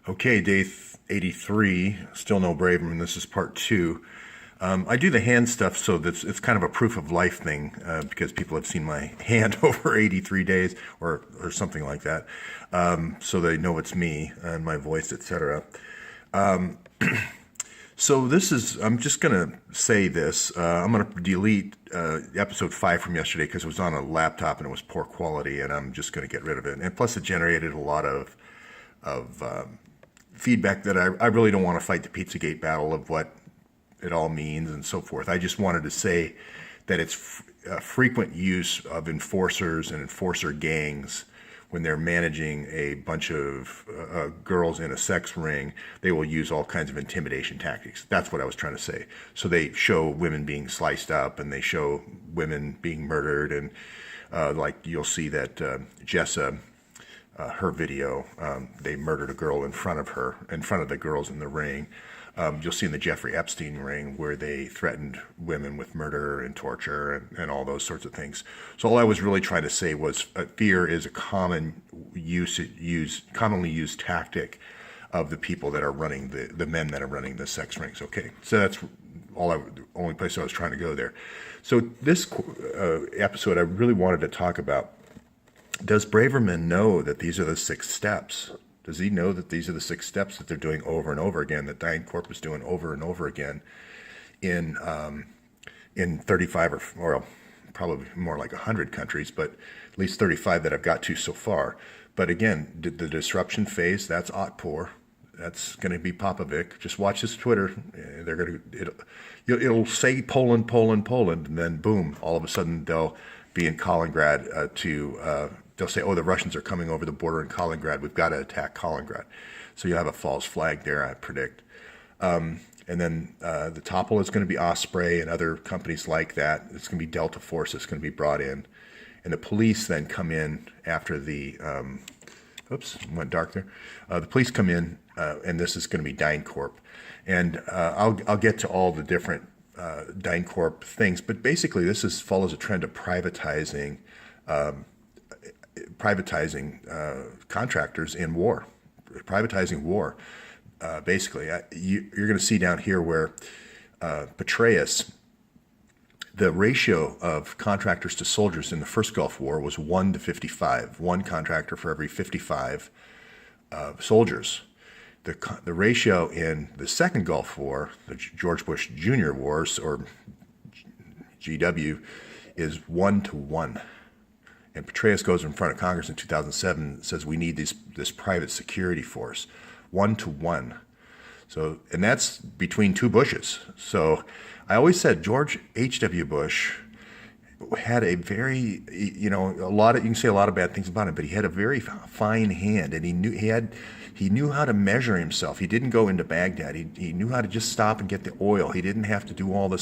Okay, day 83, still no Braverman. This is part two. I do the hand stuff, so that's it's kind of a proof of life thing because people have seen my hand over 83 days or something like that, so they know it's me and my voice, etc. So this is, I'm just going to say this. I'm going to delete episode 5 from yesterday because it was on a laptop and it was poor quality, and I'm just going to get rid of it. And plus, it generated a lot of feedback that I really don't want to fight the Pizzagate battle of what it all means and so forth. I just wanted to say that it's frequent use of enforcers and enforcer gangs when they're managing a bunch of girls in a sex ring. They will use all kinds of intimidation tactics. That's what I was trying to say. So they show women being sliced up, and they show women being murdered, and like you'll see that Jessa, her video, they murdered a girl in front of the girls in the ring. You'll see in the Jeffrey Epstein ring where they threatened women with murder and torture and all those sorts of things. So all I was really trying to say was fear is a commonly used tactic of the people that are running the men that are running the sex rings. Okay, so that's the only place I was trying to go there. So this episode, I really wanted to talk about, does Braverman know that these are the 6 steps? Does he know that these are the 6 steps that they're doing over and over again, that DynCorp is doing over and over again in 35 or well, probably more like 100 countries, but at least 35 that I've got to so far. But again, the disruption phase, that's Otpor. That's going to be Popovic. Just watch his Twitter. They're going to it'll say Poland, Poland, Poland, and then boom, all of a sudden they'll be in Kaliningrad they'll say, oh, the Russians are coming over the border in Kaliningrad. We've got to attack Kaliningrad. So you have a false flag there, I predict. And then the topple is going to be Osprey and other companies like that. It's going to be Delta Force that's going to be brought in. And the police then come in after the, oops, went dark there. The police come in, and this is going to be DynCorp. And I'll get to all the different DynCorp things, but basically this follows a trend of privatizing contractors in war, privatizing war. Basically, you're going to see down here where Petraeus, the ratio of contractors to soldiers in the first Gulf War was 1 to 55, one contractor for every 55 soldiers. The ratio in the second Gulf War, the George Bush Jr. Wars, or GW, is 1 to 1. And Petraeus goes in front of Congress in 2007 and says we need this private security force, 1 to 1. So, and that's between 2 Bushes. So I always said George H.W. Bush had a very, you can say a lot of bad things about him, but he had a very fine hand, and he knew how to measure himself. He didn't go into Baghdad. He knew how to just stop and get the oil. He didn't have to do all the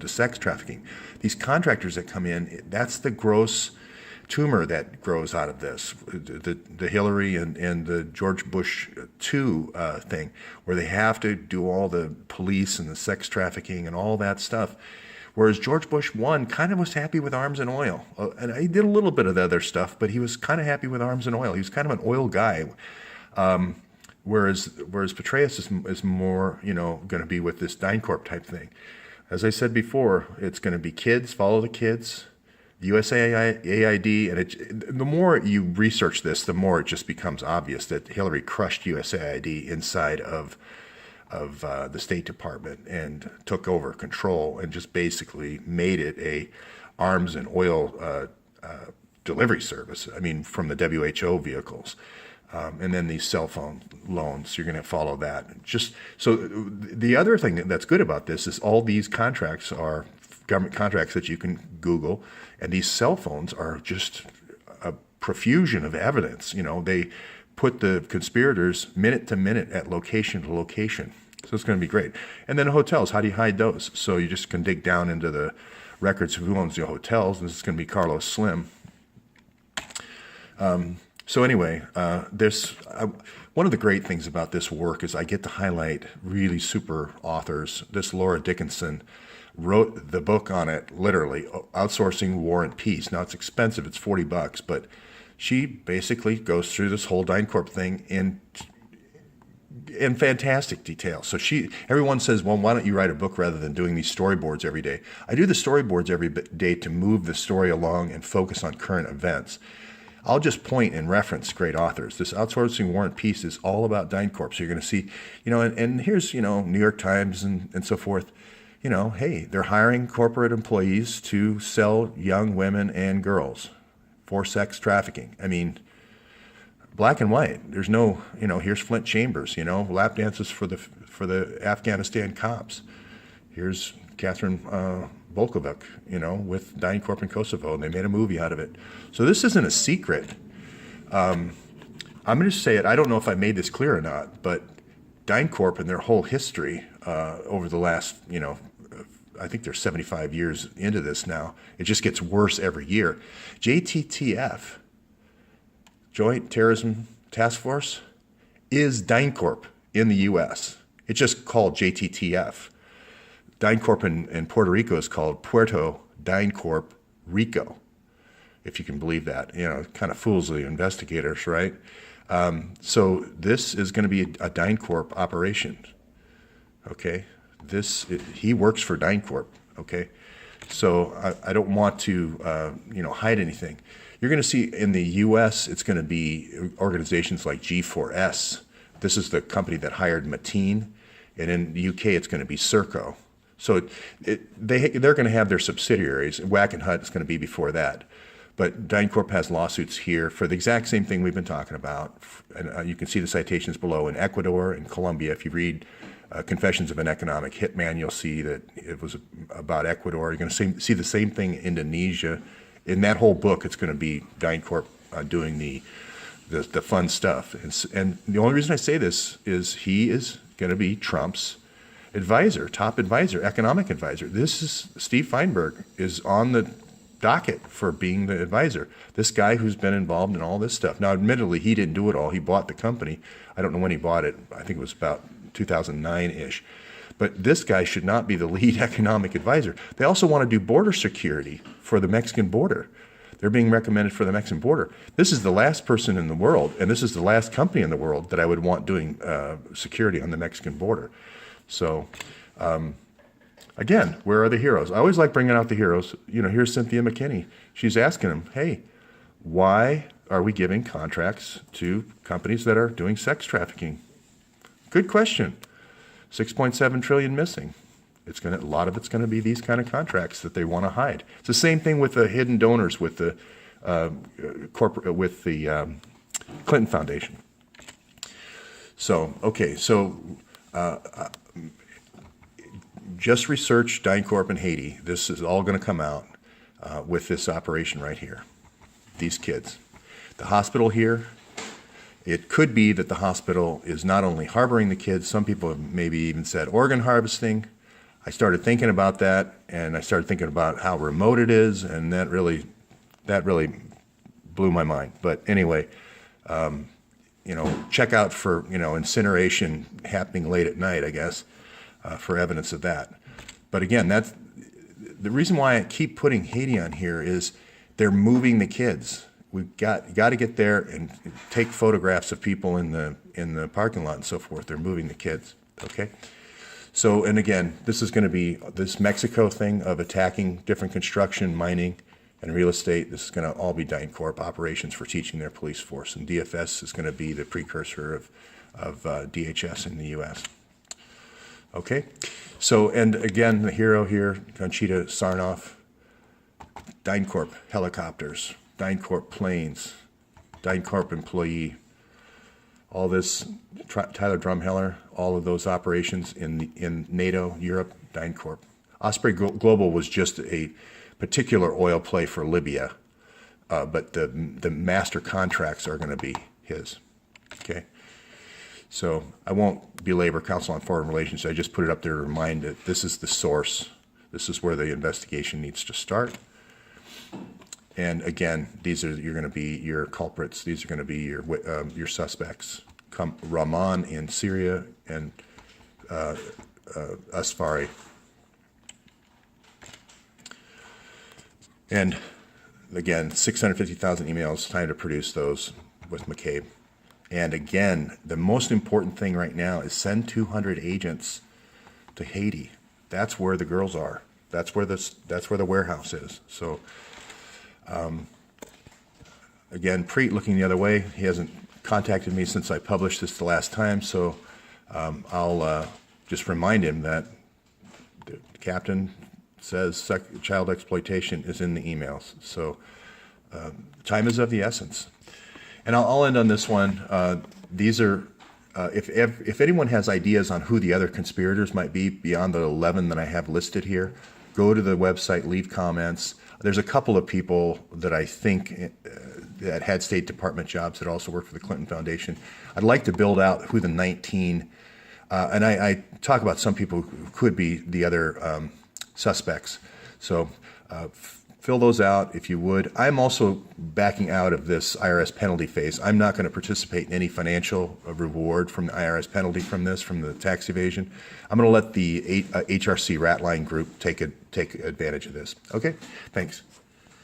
sex trafficking. These contractors that come in, that's the gross tumor that grows out of this, the Hillary and the George Bush II thing, where they have to do all the police and the sex trafficking and all that stuff. Whereas George Bush I kind of was happy with arms and oil. And he did a little bit of the other stuff, but he was kind of happy with arms and oil. He was kind of an oil guy. Whereas Petraeus is more, going to be with this DynCorp type thing. As I said before, it's going to be kids, follow the kids, USAID, and the more you research this, the more it just becomes obvious that Hillary crushed USAID inside of the State Department and took over control and just basically made it a arms and oil delivery service. I mean, from the WHO vehicles. And then these cell phone loans, you're going to follow that. Just so the other thing that's good about this is all these contracts are government contracts that you can Google, and these cell phones are just a profusion of evidence. They put the conspirators minute to minute at location to location. So it's going to be great. And then hotels, how do you hide those? So you just can dig down into the records of who owns the hotels. This is going to be Carlos Slim. So anyway, one of the great things about this work is I get to highlight really super authors. This Laura Dickinson wrote the book on it, literally, Outsourcing War and Peace. Now, it's expensive. It's $40, but she basically goes through this whole DynCorp thing in in fantastic detail. So everyone says, well, why don't you write a book rather than doing these storyboards every day? I do the storyboards every day to move the story along and focus on current events. I'll just point and reference great authors. This Outsourcing War and Peace is all about DynCorp. So you're going to see, and here's, New York Times and so forth. Hey, they're hiring corporate employees to sell young women and girls for sex trafficking. I mean, black and white. There's no, here's Flint Chambers, lap dances for the Afghanistan cops. Here's Catherine Volkovic, with DynCorp in Kosovo, and they made a movie out of it. So this isn't a secret. I'm going to say it. I don't know if I made this clear or not, but DynCorp and their whole history over the last, I think they're 75 years into this now. It just gets worse every year. JTTF, Joint Terrorism Task Force, is DynCorp in the U.S. It's just called JTTF. DynCorp in Puerto Rico is called Puerto DynCorp Rico, if you can believe that. Kind of fools the investigators, right? So this is going to be a DynCorp operation. Okay, he works for DynCorp. Okay, so I don't want to hide anything. You're going to see in the U.S. it's going to be organizations like G4S. This is the company that hired Mateen, and in the U.K. it's going to be Serco. So they're going to have their subsidiaries. Wackenhut is going to be before that. But DynCorp has lawsuits here for the exact same thing we've been talking about. And you can see the citations below in Ecuador and Colombia. If you read Confessions of an Economic Hitman, you'll see that it was about Ecuador. You're going to see the same thing in Indonesia. In that whole book, it's going to be DynCorp doing the fun stuff. And the only reason I say this is he is going to be Trump's advisor, top advisor, economic advisor. This is Steve Feinberg is on the docket for being the advisor. This guy who's been involved in all this stuff. Now, admittedly, he didn't do it all. He bought the company. I don't know when he bought it. I think it was about 2009-ish. But this guy should not be the lead economic advisor. They also want to do border security for the Mexican border. They're being recommended for the Mexican border. This is the last person in the world, and this is the last company in the world that I would want doing security on the Mexican border. So, again, where are the heroes? I always like bringing out the heroes. Here's Cynthia McKinney. She's asking him, hey, why are we giving contracts to companies that are doing sex trafficking? Good question. 6.7 trillion missing. A lot of it's going to be these kind of contracts that they want to hide. It's the same thing with the hidden donors with the Clinton Foundation. So, okay, just research DynCorp in Haiti. This is all going to come out with this operation right here. These kids. The hospital here, it could be that the hospital is not only harboring the kids, some people have maybe even said organ harvesting. I started thinking about that, and I started thinking about how remote it is, and that really blew my mind. But anyway, check out for, incineration happening late at night, I guess, for evidence of that. But again, that's the reason why I keep putting Haiti on here is they're moving the kids. We've got to get there and take photographs of people in the parking lot and so forth. They're moving the kids, okay? So, and again, this is going to be this Mexico thing of attacking different construction, mining, and real estate. This is going to all be DynCorp operations for teaching their police force. And DFS is going to be the precursor of DHS in the U.S. Okay? So, and again, the hero here, Conchita Sarnoff, DynCorp helicopters, DynCorp planes, DynCorp employee, all this, Tyler Drumheller, all of those operations in NATO, Europe, DynCorp. Osprey Global was just a particular oil play for Libya, but the master contracts are going to be his. Okay, so I won't belabor Council on Foreign Relations. I just put it up there to remind that this is the source. This is where the investigation needs to start. And again, you're going to be your culprits. These are going to be your suspects. Rahman in Syria and Asfari. And again, 650,000 emails, time to produce those with McCabe. And again, the most important thing right now is send 200 agents to Haiti. That's where the girls are. That's where the warehouse is. So again, Preet looking the other way. He hasn't contacted me since I published this the last time. So I'll just remind him that the captain says child exploitation is in the emails. So time is of the essence. And I'll end on this one. These are, if anyone has ideas on who the other conspirators might be beyond the 11 that I have listed here, go to the website, leave comments. There's a couple of people that I think that had State Department jobs that also work for the Clinton Foundation. I'd like to build out who the 19, and I talk about some people who could be the other suspects. So fill those out if you would. I'm also backing out of this IRS penalty phase. I'm not going to participate in any financial reward from the IRS penalty from the tax evasion. I'm going to let the HRC Ratline group take advantage of this. Okay, thanks.